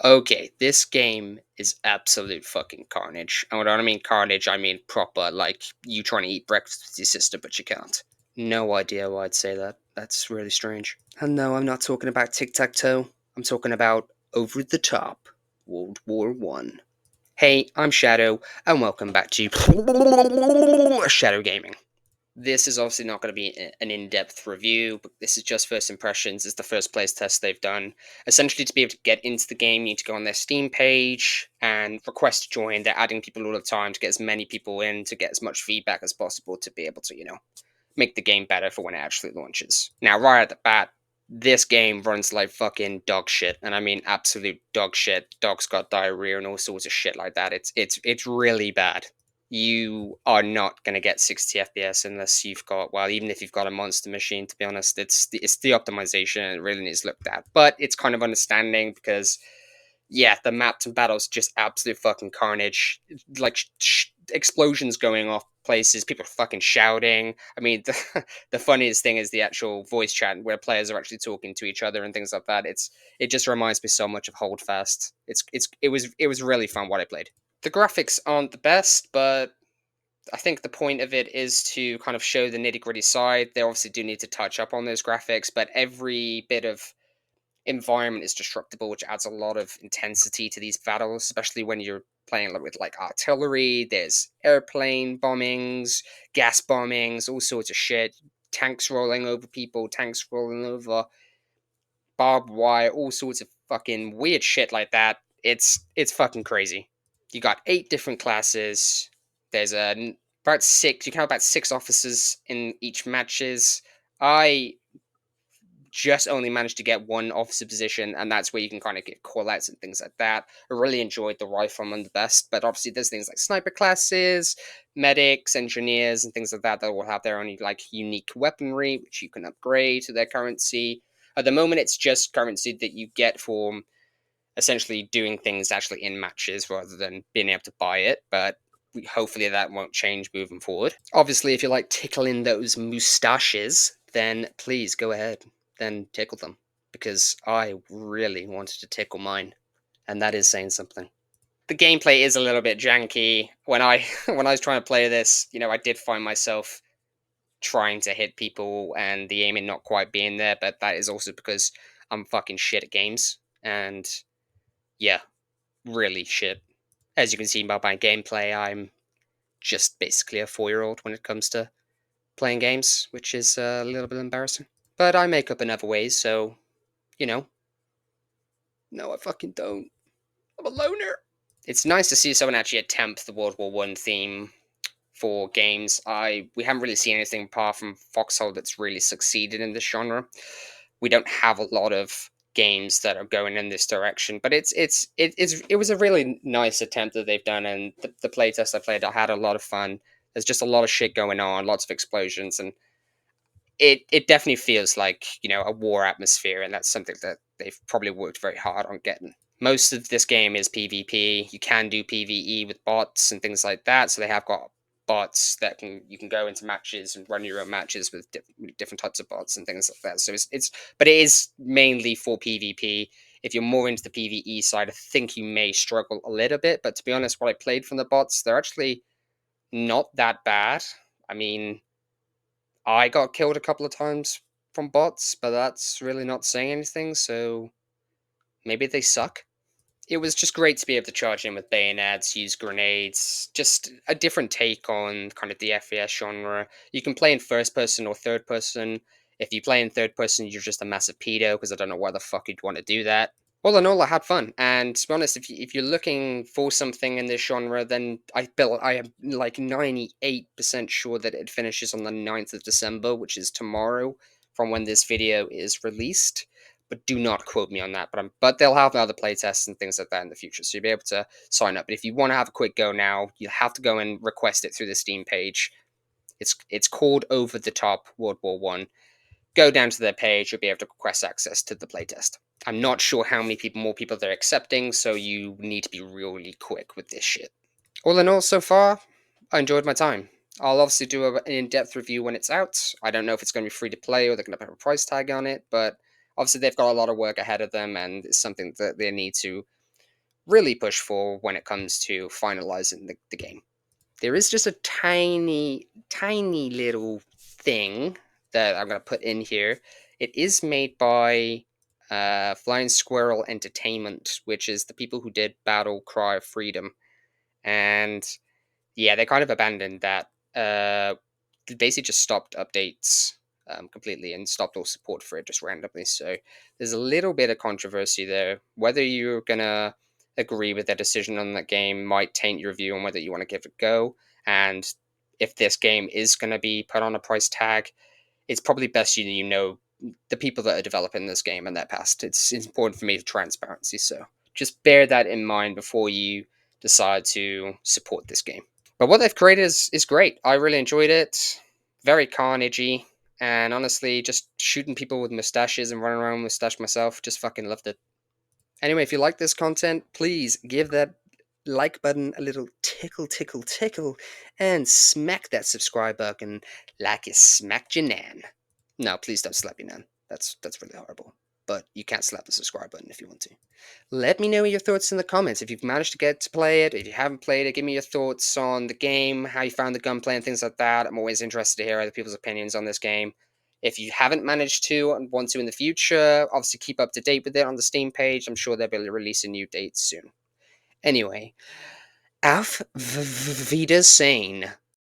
Okay, this game is absolute fucking carnage. And when I mean carnage, I mean proper, like you trying to eat breakfast with your sister, but you can't. No idea why I'd say that. That's really strange. And no, I'm not talking about tic tac toe. I'm talking about over the top World War I. Hey, I'm Shadow, and welcome back to Shadow Gaming. This is obviously not going to be an in-depth review, but this is just first impressions. It's the first place test they've done. Essentially, to be able to get into the game, you need to go on their Steam page and request to join. They're adding people all the time to get as many people in, to get as much feedback as possible, to be able to, make the game better for when it actually launches. Now, right at the bat, this game runs like fucking dog shit, and I mean absolute dog shit. Dogs got diarrhea and all sorts of shit like that. It's really bad. You are not going to get 60 FPS unless you've got, well, even if you've got a monster machine. To be honest, it's the optimization, and it really needs looked at. But it's kind of understanding because yeah, the maps and battles just absolute fucking carnage. Like explosions going off places, people are fucking shouting. I mean, the funniest thing is the actual voice chat where players are actually talking to each other and things like that. It just reminds me so much of Holdfast. It was really fun what I played. The graphics aren't the best, but I think the point of it is to kind of show the nitty gritty side. They obviously do need to touch up on those graphics, but every bit of environment is destructible, which adds a lot of intensity to these battles, especially when you're playing with like artillery. There's airplane bombings, gas bombings, all sorts of shit. Tanks rolling over people, tanks rolling over barbed wire, all sorts of fucking weird shit like that. It's fucking crazy. You got 8 different classes. There's about 6. You can have about 6 officers in each matches. I just only managed to get one officer position, and that's where you can kind of get call outs and things like that. I really enjoyed the rifleman the best, but obviously there's things like sniper classes, medics, engineers, and things like that will have their own like unique weaponry, which you can upgrade to their currency. At the moment, it's just currency that you get for essentially doing things actually in matches rather than being able to buy it, but hopefully that won't change moving forward. Obviously, if you like tickling those moustaches, then please go ahead, then tickle them, because I really wanted to tickle mine, and that is saying something. The gameplay is a little bit janky. When I when I was trying to play this, I did find myself trying to hit people and the aiming not quite being there, but that is also because I'm fucking shit at games, and yeah, really shit. As you can see by my gameplay, I'm just basically a 4-year-old when it comes to playing games, which is a little bit embarrassing. But I make up in other ways, so, you know, no, I fucking don't. I'm a loner. It's nice to see someone actually attempt the World War I theme for games. We haven't really seen anything apart from Foxhole that's really succeeded in this genre. We don't have a lot of games that are going in this direction, but it was a really nice attempt that they've done, and the playtest I played, I had a lot of fun. There's just a lot of shit going on, lots of explosions, and it definitely feels like a war atmosphere, and that's something that they've probably worked very hard on getting. Most of this game is PvP. You can do PvE with bots and things like that. So they have got bots that you can go into matches and run your own matches with different types of bots and things like that. So but it is mainly for PvP. If you're more into the PvE side, I think you may struggle a little bit. But to be honest, what I played from the bots, they're actually not that bad. I mean, I got killed a couple of times from bots, but that's really not saying anything. So maybe they suck. It was just great to be able to charge in with bayonets, use grenades, just a different take on kind of the FPS genre. You can play in first person or third person. If you play in third person, you're just a massive pedo, because I don't know why the fuck you'd want to do that. All in all, I had fun, and to be honest, if you're looking for something in this genre, then I am like 98% sure that it finishes on the 9th of December, which is tomorrow, from when this video is released. But do not quote me on that. But they'll have other playtests and things like that in the future, so you'll be able to sign up. But if you want to have a quick go now, you have to go and request it through the Steam page. It's called Over the Top World War I. Go down to their page, you'll be able to request access to the playtest. I'm not sure how many more people they're accepting, so you need to be really quick with this shit. All in all, so far, I enjoyed my time. I'll obviously do an in-depth review when it's out. I don't know if it's going to be free to play or they're going to put a price tag on it, but obviously they've got a lot of work ahead of them, and it's something that they need to really push for when it comes to finalizing the game. There is just a tiny, tiny little thing that I'm going to put in here. It is made by Flying Squirrel Entertainment, which is the people who did Battle Cry of Freedom. And yeah, they kind of abandoned that. They basically just stopped updates completely and stopped all support for it just randomly. So there's a little bit of controversy there. Whether you're gonna agree with their decision on that game might taint your view on whether you want to give it a go. And if this game is gonna be put on a price tag, it's probably best you know the people that are developing this game and their past. It's important for me for transparency. So just bear that in mind before you decide to support this game. But what they've created is great. I really enjoyed it. Very carnagey. And honestly, just shooting people with mustaches and running around with mustache myself, just fucking loved it. Anyway, if you like this content, please give that like button a little tickle, tickle, tickle, and smack that subscribe button like you smacked your nan. No, please don't slap your nan. That's really horrible. But you can slap the subscribe button if you want to. Let me know your thoughts in the comments. If you've managed to get to play it, if you haven't played it, give me your thoughts on the game, how you found the gunplay and things like that. I'm always interested to hear other people's opinions on this game. If you haven't managed to and want to in the future, obviously keep up to date with it on the Steam page. I'm sure they'll be releasing new dates soon. Anyway, auf Wiedersehen.